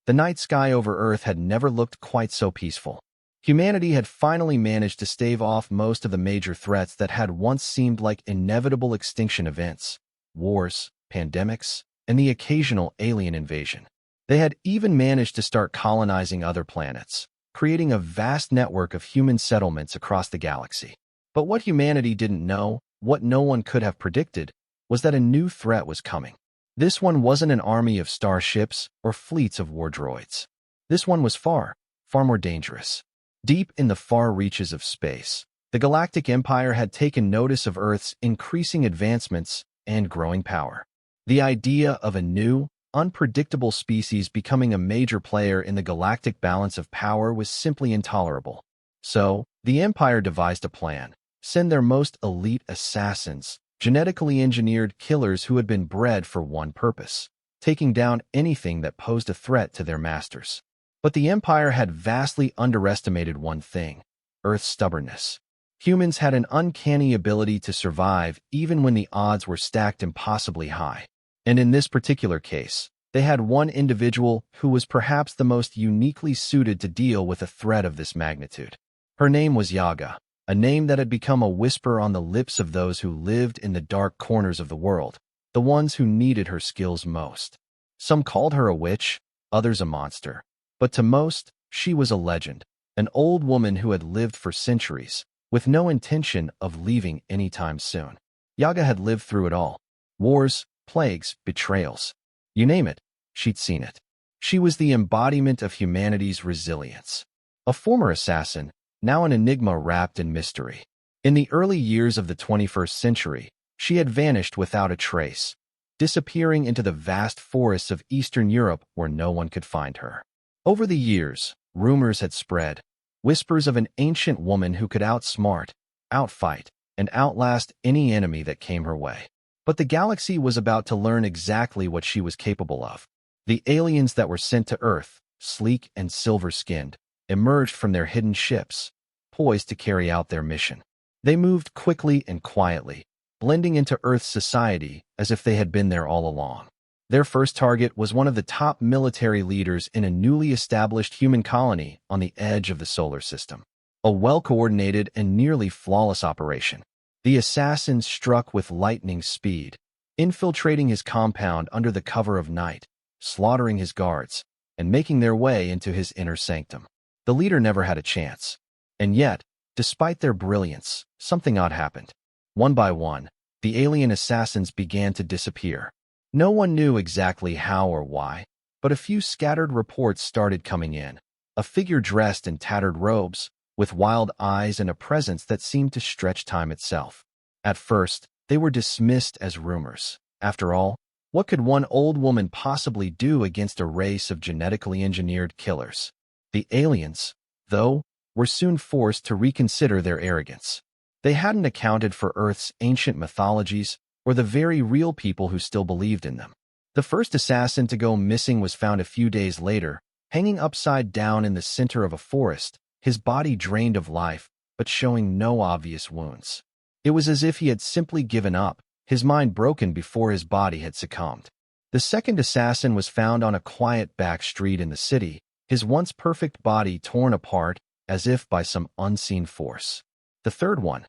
The night sky over Earth had never looked quite so peaceful. Humanity had finally managed to stave off most of the major threats that had once seemed like inevitable extinction events: wars, pandemics, and the occasional alien invasion. They had even managed to start colonizing other planets, creating a vast network of human settlements across the galaxy. But what humanity didn't know, what no one could have predicted, was that a new threat was coming. This one wasn't an army of starships or fleets of war droids. This one was far, far more dangerous. Deep in the far reaches of space, the Galactic Empire had taken notice of Earth's increasing advancements and growing power. The idea of a new, unpredictable species becoming a major player in the galactic balance of power was simply intolerable. So, the Empire devised a plan: send their most elite assassins, genetically engineered killers who had been bred for one purpose: taking down anything that posed a threat to their masters. But the Empire had vastly underestimated one thing: Earth's stubbornness. Humans had an uncanny ability to survive even when the odds were stacked impossibly high. And in this particular case, they had one individual who was perhaps the most uniquely suited to deal with a threat of this magnitude. Her name was Yaga, a name that had become a whisper on the lips of those who lived in the dark corners of the world, the ones who needed her skills most. Some called her a witch, others a monster. But to most, she was a legend, an old woman who had lived for centuries, with no intention of leaving anytime soon. Yaga had lived through it all: wars, plagues, betrayals. You name it, she'd seen it. She was the embodiment of humanity's resilience. A former assassin, now an enigma wrapped in mystery. In the early years of the 21st century, she had vanished without a trace, disappearing into the vast forests of Eastern Europe where no one could find her. Over the years, rumors had spread, whispers of an ancient woman who could outsmart, outfight, and outlast any enemy that came her way. But the galaxy was about to learn exactly what she was capable of. The aliens that were sent to Earth, sleek and silver-skinned, emerged from their hidden ships, poised to carry out their mission. They moved quickly and quietly, blending into Earth's society as if they had been there all along. Their first target was one of the top military leaders in a newly established human colony on the edge of the solar system. A well-coordinated and nearly flawless operation. The assassins struck with lightning speed, infiltrating his compound under the cover of night, slaughtering his guards, and making their way into his inner sanctum. The leader never had a chance. And yet, despite their brilliance, something odd happened. One by one, the alien assassins began to disappear. No one knew exactly how or why, but a few scattered reports started coming in. A figure dressed in tattered robes, with wild eyes and a presence that seemed to stretch time itself. At first, they were dismissed as rumors. After all, what could one old woman possibly do against a race of genetically engineered killers? The aliens, though, were soon forced to reconsider their arrogance. They hadn't accounted for Earth's ancient mythologies or the very real people who still believed in them. The first assassin to go missing was found a few days later, hanging upside down in the center of a forest, his body drained of life, but showing no obvious wounds. It was as if he had simply given up, his mind broken before his body had succumbed. The second assassin was found on a quiet back street in the city, his once perfect body torn apart as if by some unseen force. The third one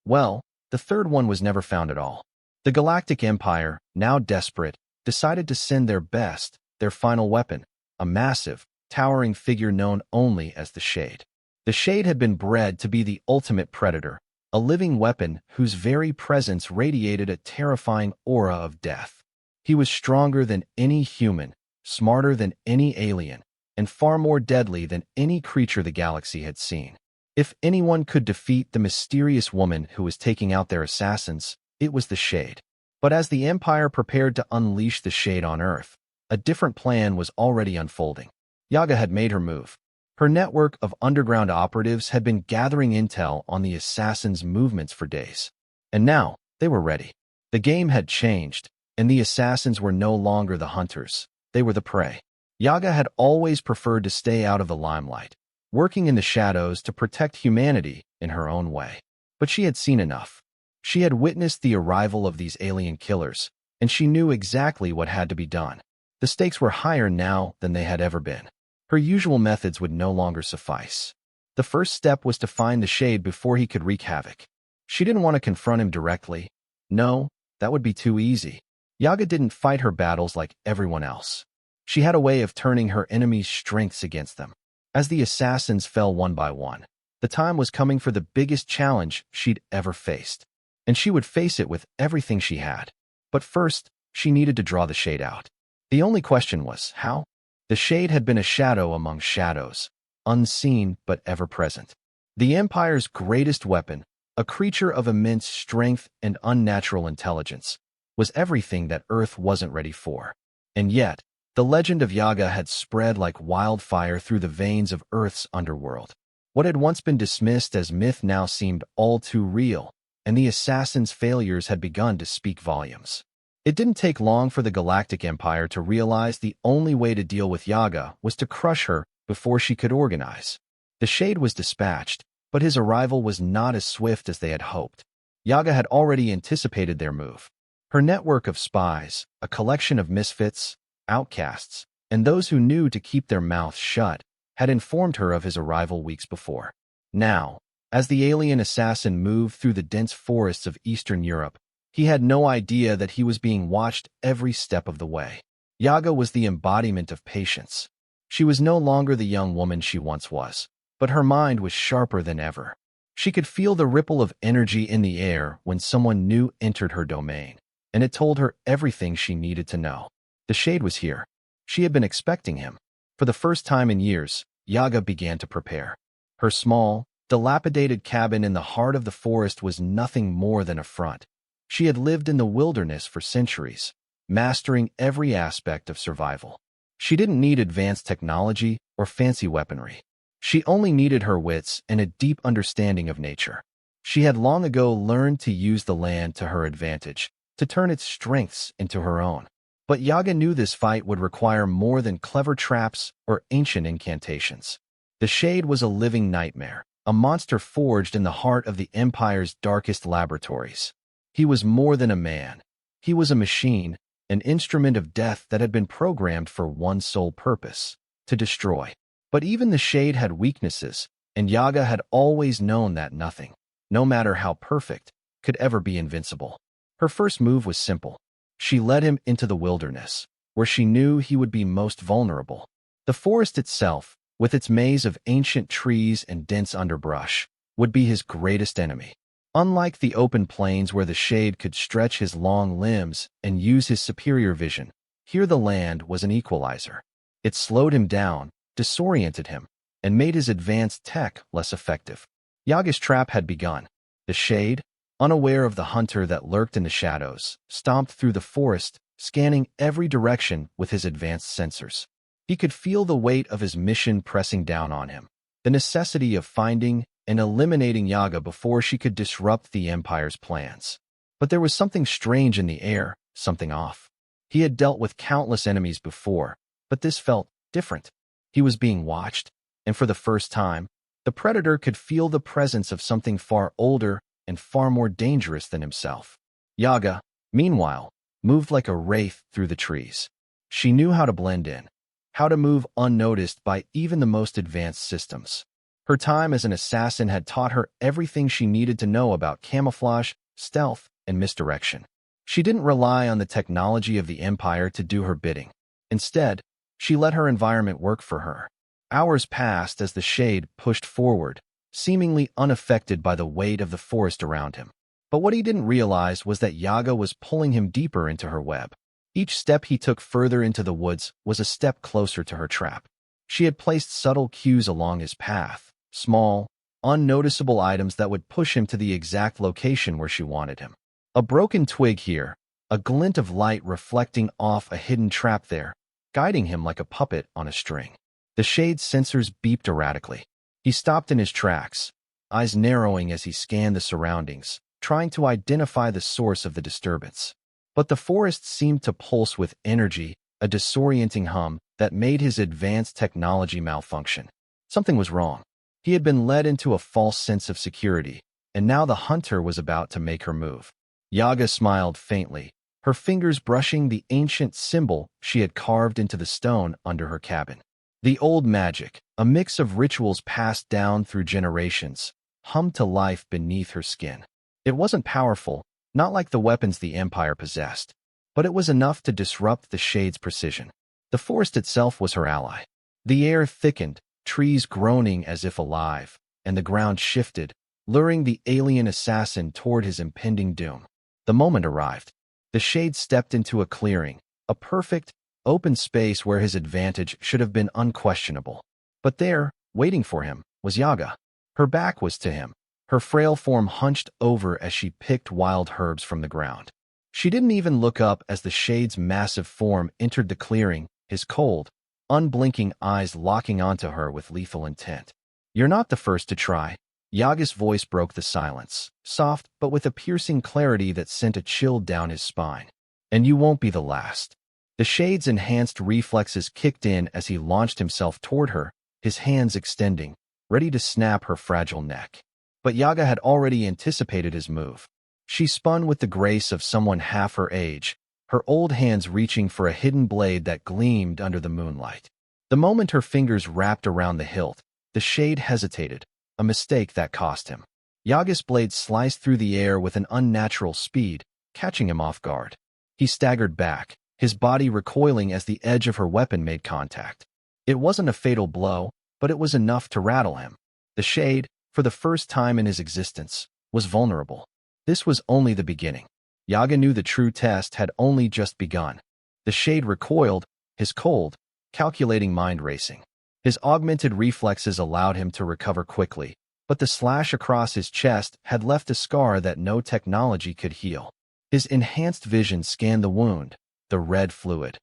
was never found at all. The Galactic Empire, now desperate, decided to send their best, their final weapon, a massive, towering figure known only as the Shade. The Shade had been bred to be the ultimate predator, a living weapon whose very presence radiated a terrifying aura of death. He was stronger than any human, smarter than any alien, and far more deadly than any creature the galaxy had seen. If anyone could defeat the mysterious woman who was taking out their assassins, it was the Shade. But as the Empire prepared to unleash the Shade on Earth, a different plan was already unfolding. Yaga had made her move. Her network of underground operatives had been gathering intel on the assassins' movements for days. And now, they were ready. The game had changed, and the assassins were no longer the hunters. They were the prey. Yaga had always preferred to stay out of the limelight, working in the shadows to protect humanity in her own way. But she had seen enough. She had witnessed the arrival of these alien killers, and she knew exactly what had to be done. The stakes were higher now than they had ever been. Her usual methods would no longer suffice. The first step was to find the shade before he could wreak havoc. She didn't want to confront him directly. No, that would be too easy. Yaga didn't fight her battles like everyone else. She had a way of turning her enemies' strengths against them. As the assassins fell one by one, the time was coming for the biggest challenge she'd ever faced. And she would face it with everything she had. But first, she needed to draw the shade out. The only question was, how? The shade had been a shadow among shadows, unseen but ever-present. The Empire's greatest weapon, a creature of immense strength and unnatural intelligence, was everything that Earth wasn't ready for. And yet, the legend of Yaga had spread like wildfire through the veins of Earth's underworld. What had once been dismissed as myth now seemed all too real, and the assassin's failures had begun to speak volumes. It didn't take long for the Galactic Empire to realize the only way to deal with Yaga was to crush her before she could organize. The Shade was dispatched, but his arrival was not as swift as they had hoped. Yaga had already anticipated their move. Her network of spies, a collection of misfits, outcasts, and those who knew to keep their mouths shut, had informed her of his arrival weeks before. Now, as the alien assassin moved through the dense forests of Eastern Europe, he had no idea that he was being watched every step of the way. Yaga was the embodiment of patience. She was no longer the young woman she once was, but her mind was sharper than ever. She could feel the ripple of energy in the air when someone new entered her domain, and it told her everything she needed to know. The Shade was here. She had been expecting him. For the first time in years, Yaga began to prepare. Her small, dilapidated cabin in the heart of the forest was nothing more than a front. She had lived in the wilderness for centuries, mastering every aspect of survival. She didn't need advanced technology or fancy weaponry. She only needed her wits and a deep understanding of nature. She had long ago learned to use the land to her advantage, to turn its strengths into her own. But Yaga knew this fight would require more than clever traps or ancient incantations. The Shade was a living nightmare, a monster forged in the heart of the Empire's darkest laboratories. He was more than a man. He was a machine, an instrument of death that had been programmed for one sole purpose, to destroy. But even the Shade had weaknesses, and Yaga had always known that nothing, no matter how perfect, could ever be invincible. Her first move was simple. She led him into the wilderness, where she knew he would be most vulnerable. The forest itself, with its maze of ancient trees and dense underbrush, would be his greatest enemy. Unlike the open plains where the Shade could stretch his long limbs and use his superior vision, here the land was an equalizer. It slowed him down, disoriented him, and made his advanced tech less effective. Yaga's trap had begun. The Shade, unaware of the hunter that lurked in the shadows, stomped through the forest, scanning every direction with his advanced sensors. He could feel the weight of his mission pressing down on him, the necessity of finding and eliminating Yaga before she could disrupt the Empire's plans. But there was something strange in the air, something off. He had dealt with countless enemies before, but this felt different. He was being watched, and for the first time, the predator could feel the presence of something far older and far more dangerous than himself. Yaga, meanwhile, moved like a wraith through the trees. She knew how to blend in, how to move unnoticed by even the most advanced systems. Her time as an assassin had taught her everything she needed to know about camouflage, stealth, and misdirection. She didn't rely on the technology of the Empire to do her bidding. Instead, she let her environment work for her. Hours passed as the Shade pushed forward, seemingly unaffected by the weight of the forest around him. But what he didn't realize was that Yaga was pulling him deeper into her web. Each step he took further into the woods was a step closer to her trap. She had placed subtle cues along his path, small, unnoticeable items that would push him to the exact location where she wanted him. A broken twig here, a glint of light reflecting off a hidden trap there, guiding him like a puppet on a string. The Shade's sensors beeped erratically. He stopped in his tracks, eyes narrowing as he scanned the surroundings, trying to identify the source of the disturbance. But the forest seemed to pulse with energy, a disorienting hum that made his advanced technology malfunction. Something was wrong. He had been led into a false sense of security, and now the hunter was about to make her move. Yaga smiled faintly, her fingers brushing the ancient symbol she had carved into the stone under her cabin. The old magic, a mix of rituals passed down through generations, hummed to life beneath her skin. It wasn't powerful, not like the weapons the Empire possessed, but it was enough to disrupt the Shade's precision. The forest itself was her ally. The air thickened, trees groaning as if alive, and the ground shifted, luring the alien assassin toward his impending doom. The moment arrived. The Shade stepped into a clearing, a perfect, open space where his advantage should have been unquestionable. But there, waiting for him, was Yaga. Her back was to him, her frail form hunched over as she picked wild herbs from the ground. She didn't even look up as the Shade's massive form entered the clearing, his cold, unblinking eyes locking onto her with lethal intent. "You're not the first to try." Yaga's voice broke the silence, soft but with a piercing clarity that sent a chill down his spine. "And you won't be the last." The Shade's enhanced reflexes kicked in as he launched himself toward her, his hands extending, ready to snap her fragile neck. But Yaga had already anticipated his move. She spun with the grace of someone half her age, her old hands reaching for a hidden blade that gleamed under the moonlight. The moment her fingers wrapped around the hilt, the Shade hesitated, a mistake that cost him. Yaga's blade sliced through the air with an unnatural speed, catching him off guard. He staggered back, his body recoiling as the edge of her weapon made contact. It wasn't a fatal blow, but it was enough to rattle him. The Shade, for the first time in his existence, was vulnerable. This was only the beginning. Yaga knew the true test had only just begun. The Shade recoiled, his cold, calculating mind racing. His augmented reflexes allowed him to recover quickly, but the slash across his chest had left a scar that no technology could heal. His enhanced vision scanned the wound, the red fluid,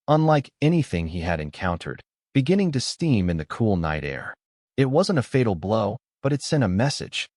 unlike anything he had encountered, beginning to steam in the cool night air. It wasn't a fatal blow, but it sent a message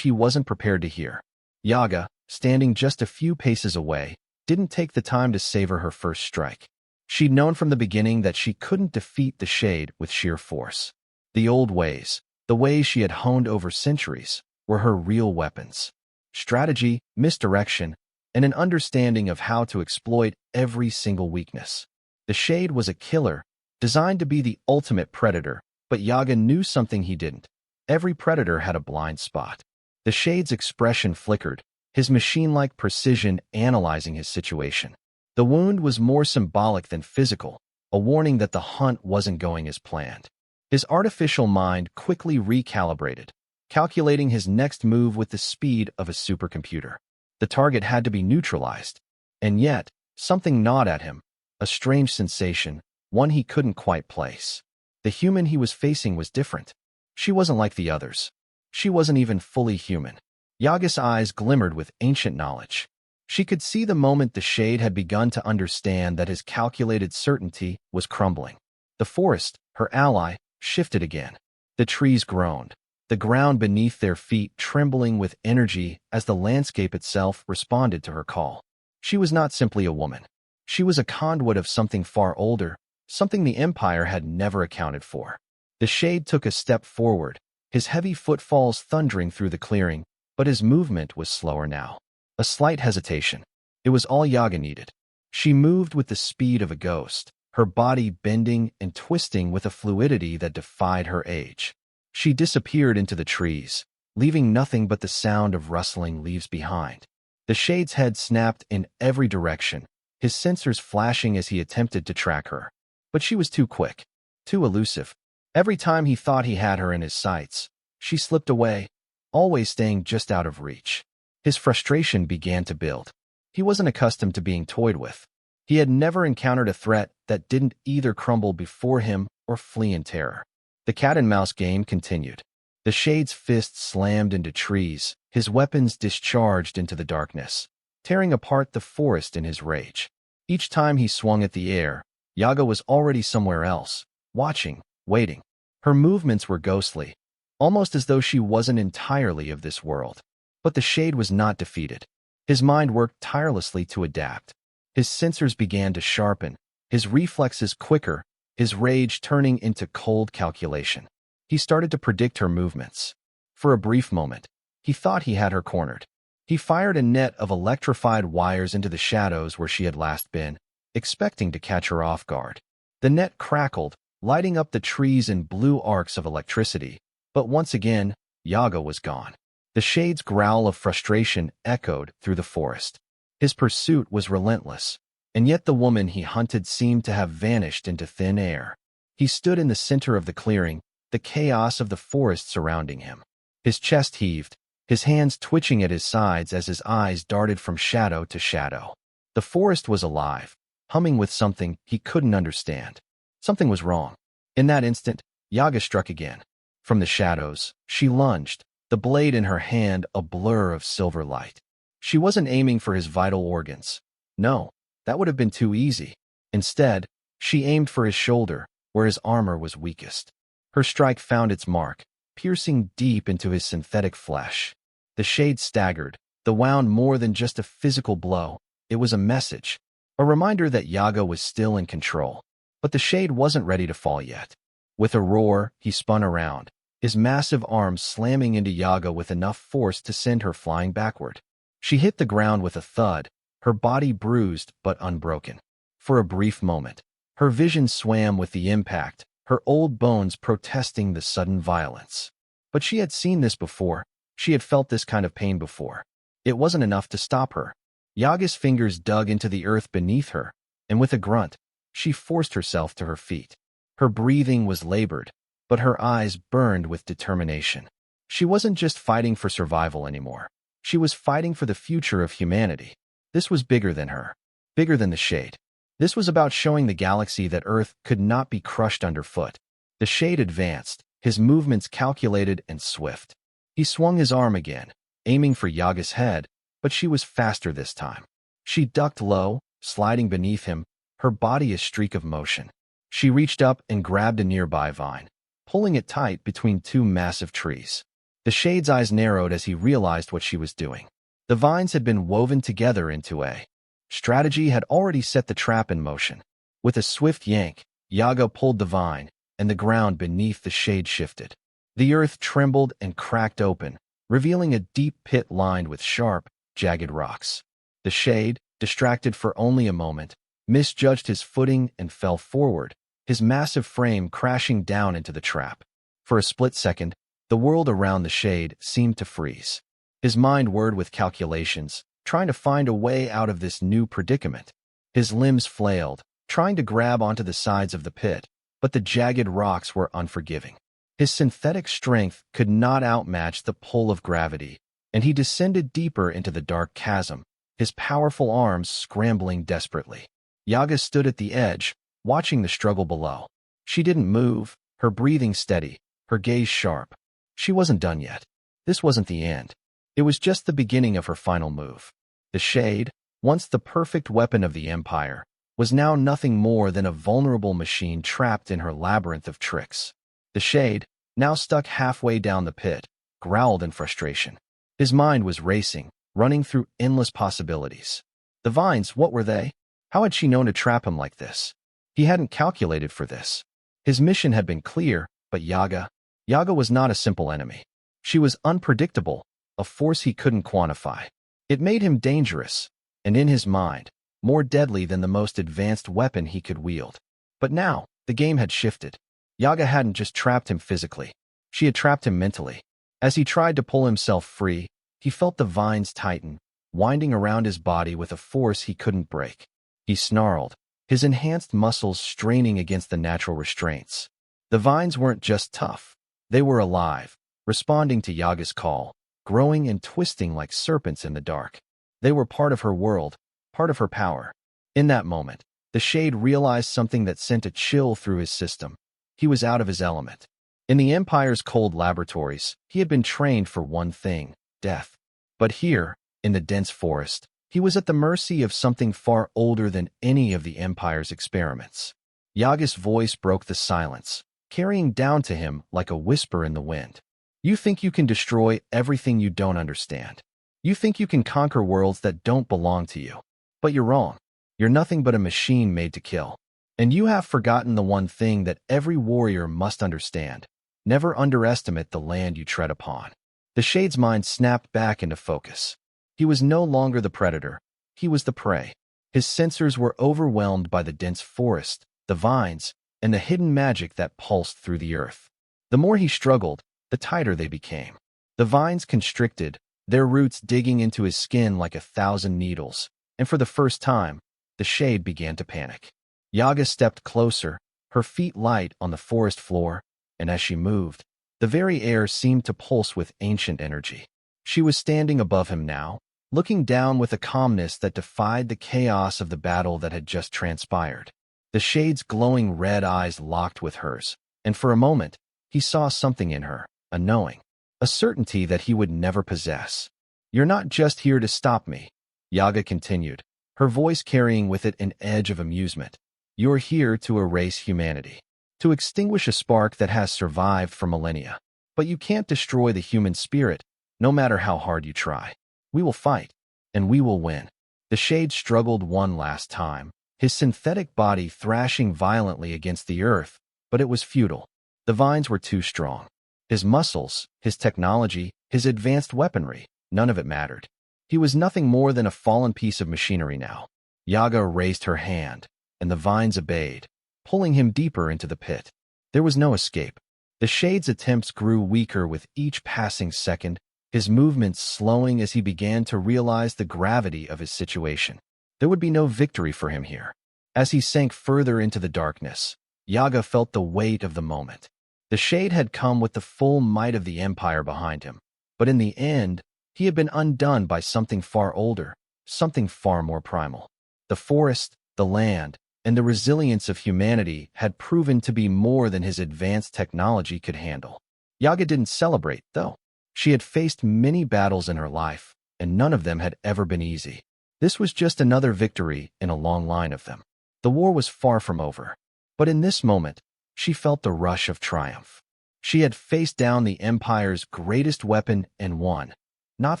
he wasn't prepared to hear. Yaga, standing just a few paces away, didn't take the time to savor her first strike. She'd known from the beginning that she couldn't defeat the Shade with sheer force. The old ways, the ways she had honed over centuries, were her real weapons. Strategy, misdirection, and an understanding of how to exploit every single weakness. The Shade was a killer, designed to be the ultimate predator, but Yaga knew something he didn't. Every predator had a blind spot. The Shade's expression flickered, his machine-like precision analyzing his situation. The wound was more symbolic than physical, a warning that the hunt wasn't going as planned. His artificial mind quickly recalibrated, calculating his next move with the speed of a supercomputer. The target had to be neutralized. And yet, something gnawed at him, a strange sensation, one he couldn't quite place. The human he was facing was different. She wasn't like the others. She wasn't even fully human. Yaga's eyes glimmered with ancient knowledge. She could see the moment the Shade had begun to understand that his calculated certainty was crumbling. The forest, her ally, shifted again. The trees groaned, the ground beneath their feet trembling with energy as the landscape itself responded to her call. She was not simply a woman. She was a conduit of something far older, something the Empire had never accounted for. The Shade took a step forward, his heavy footfalls thundering through the clearing, but his movement was slower now. A slight hesitation. It was all Yaga needed. She moved with the speed of a ghost, her body bending and twisting with a fluidity that defied her age. She disappeared into the trees, leaving nothing but the sound of rustling leaves behind. The Shade's head snapped in every direction, his sensors flashing as he attempted to track her. But she was too quick, too elusive. Every time he thought he had her in his sights, she slipped away, always staying just out of reach. His frustration began to build. He wasn't accustomed to being toyed with. He had never encountered a threat that didn't either crumble before him or flee in terror. The cat-and-mouse game continued. The Shade's fists slammed into trees, his weapons discharged into the darkness, tearing apart the forest in his rage. Each time he swung at the air, Yaga was already somewhere else, watching, waiting. Her movements were ghostly, almost as though she wasn't entirely of this world. But the Shade was not defeated. His mind worked tirelessly to adapt. His sensors began to sharpen, his reflexes quicker, his rage turning into cold calculation. He started to predict her movements. For a brief moment, he thought he had her cornered. He fired a net of electrified wires into the shadows where she had last been, expecting to catch her off guard. The net crackled, lighting up the trees in blue arcs of electricity, but once again, Yaga was gone. The shade's growl of frustration echoed through the forest. His pursuit was relentless, and yet the woman he hunted seemed to have vanished into thin air. He stood in the center of the clearing, the chaos of the forest surrounding him. His chest heaved, his hands twitching at his sides as his eyes darted from shadow to shadow. The forest was alive, humming with something he couldn't understand. Something was wrong. In that instant, Yaga struck again. From the shadows, she lunged, the blade in her hand a blur of silver light. She wasn't aiming for his vital organs. No, that would have been too easy. Instead, she aimed for his shoulder, where his armor was weakest. Her strike found its mark, piercing deep into his synthetic flesh. The shade staggered, the wound more than just a physical blow. It was a message, a reminder that Yaga was still in control. But the shade wasn't ready to fall yet. With a roar, he spun around, his massive arms slamming into Yaga with enough force to send her flying backward. She hit the ground with a thud, her body bruised but unbroken. For a brief moment, her vision swam with the impact, her old bones protesting the sudden violence. But she had seen this before. She had felt this kind of pain before. It wasn't enough to stop her. Yaga's fingers dug into the earth beneath her, and with a grunt, she forced herself to her feet. Her breathing was labored, but her eyes burned with determination. She wasn't just fighting for survival anymore. She was fighting for the future of humanity. This was bigger than her, bigger than the shade. This was about showing the galaxy that Earth could not be crushed underfoot. The shade advanced, his movements calculated and swift. He swung his arm again, aiming for Yaga's head, but she was faster this time. She ducked low, sliding beneath him, her body a streak of motion. She reached up and grabbed a nearby vine, pulling it tight between two massive trees. The shade's eyes narrowed as he realized what she was doing. The vines had been woven together into a strategy had already set the trap in motion. With a swift yank, Yaga pulled the vine, and the ground beneath the shade shifted. The earth trembled and cracked open, revealing a deep pit lined with sharp, jagged rocks. The shade, distracted for only a moment, misjudged his footing and fell forward, his massive frame crashing down into the trap. For a split second, the world around the shade seemed to freeze. His mind whirred with calculations, trying to find a way out of this new predicament. His limbs flailed, trying to grab onto the sides of the pit, but the jagged rocks were unforgiving. His synthetic strength could not outmatch the pull of gravity, and he descended deeper into the dark chasm, his powerful arms scrambling desperately. Yaga stood at the edge, watching the struggle below. She didn't move, her breathing steady, her gaze sharp. She wasn't done yet. This wasn't the end. It was just the beginning of her final move. The shade, once the perfect weapon of the Empire, was now nothing more than a vulnerable machine trapped in her labyrinth of tricks. The shade, now stuck halfway down the pit, growled in frustration. His mind was racing, running through endless possibilities. The vines, what were they? How had she known to trap him like this? He hadn't calculated for this. His mission had been clear, but Yaga was not a simple enemy. She was unpredictable, a force he couldn't quantify. It made him dangerous, and in his mind, more deadly than the most advanced weapon he could wield. But now, the game had shifted. Yaga hadn't just trapped him physically. She had trapped him mentally. As he tried to pull himself free, he felt the vines tighten, winding around his body with a force he couldn't break. He snarled, his enhanced muscles straining against the natural restraints. The vines weren't just tough. They were alive, responding to Yaga's call, growing and twisting like serpents in the dark. They were part of her world, part of her power. In that moment, the shade realized something that sent a chill through his system. He was out of his element. In the Empire's cold laboratories, he had been trained for one thing, death. But here, in the dense forest, he was at the mercy of something far older than any of the Empire's experiments. Yaga's voice broke the silence, carrying down to him like a whisper in the wind. You think you can destroy everything you don't understand. You think you can conquer worlds that don't belong to you. But you're wrong. You're nothing but a machine made to kill. And you have forgotten the one thing that every warrior must understand. Never underestimate the land you tread upon. The shade's mind snapped back into focus. He was no longer the predator. He was the prey. His sensors were overwhelmed by the dense forest, the vines, and the hidden magic that pulsed through the earth. The more he struggled, the tighter they became. The vines constricted, their roots digging into his skin like 1,000 needles, and for the first time, the shade began to panic. Yaga stepped closer, her feet light on the forest floor, and as she moved, the very air seemed to pulse with ancient energy. She was standing above him now, looking down with a calmness that defied the chaos of the battle that had just transpired. The shade's glowing red eyes locked with hers, and for a moment, he saw something in her, a knowing, a certainty that he would never possess. "You're not just here to stop me," Yaga continued, her voice carrying with it an edge of amusement. "You're here to erase humanity, to extinguish a spark that has survived for millennia. But you can't destroy the human spirit, no matter how hard you try. We will fight, and we will win." The shade struggled one last time, his synthetic body thrashing violently against the earth, but it was futile. The vines were too strong. His muscles, his technology, his advanced weaponry, none of it mattered. He was nothing more than a fallen piece of machinery now. Yaga raised her hand, and the vines obeyed, pulling him deeper into the pit. There was no escape. The shade's attempts grew weaker with each passing second, his movements slowing as he began to realize the gravity of his situation. There would be no victory for him here. As he sank further into the darkness, Yaga felt the weight of the moment. The shade had come with the full might of the Empire behind him, but in the end, he had been undone by something far older, something far more primal. The forest, the land, and the resilience of humanity had proven to be more than his advanced technology could handle. Yaga didn't celebrate, though. She had faced many battles in her life, and none of them had ever been easy. This was just another victory in a long line of them. The war was far from over, but in this moment, she felt the rush of triumph. She had faced down the Empire's greatest weapon and won, not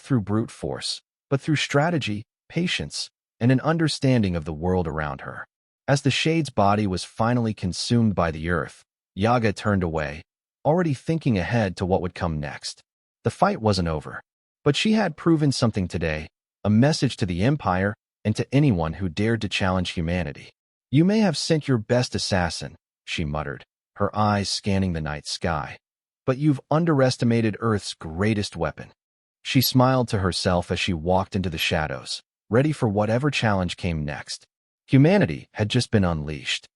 through brute force, but through strategy, patience, and an understanding of the world around her. As the shade's body was finally consumed by the earth, Yaga turned away, already thinking ahead to what would come next. The fight wasn't over, but she had proven something today, a message to the Empire and to anyone who dared to challenge humanity. "You may have sent your best assassin," she muttered, her eyes scanning the night sky, "but you've underestimated Earth's greatest weapon." She smiled to herself as she walked into the shadows, ready for whatever challenge came next. Humanity had just been unleashed.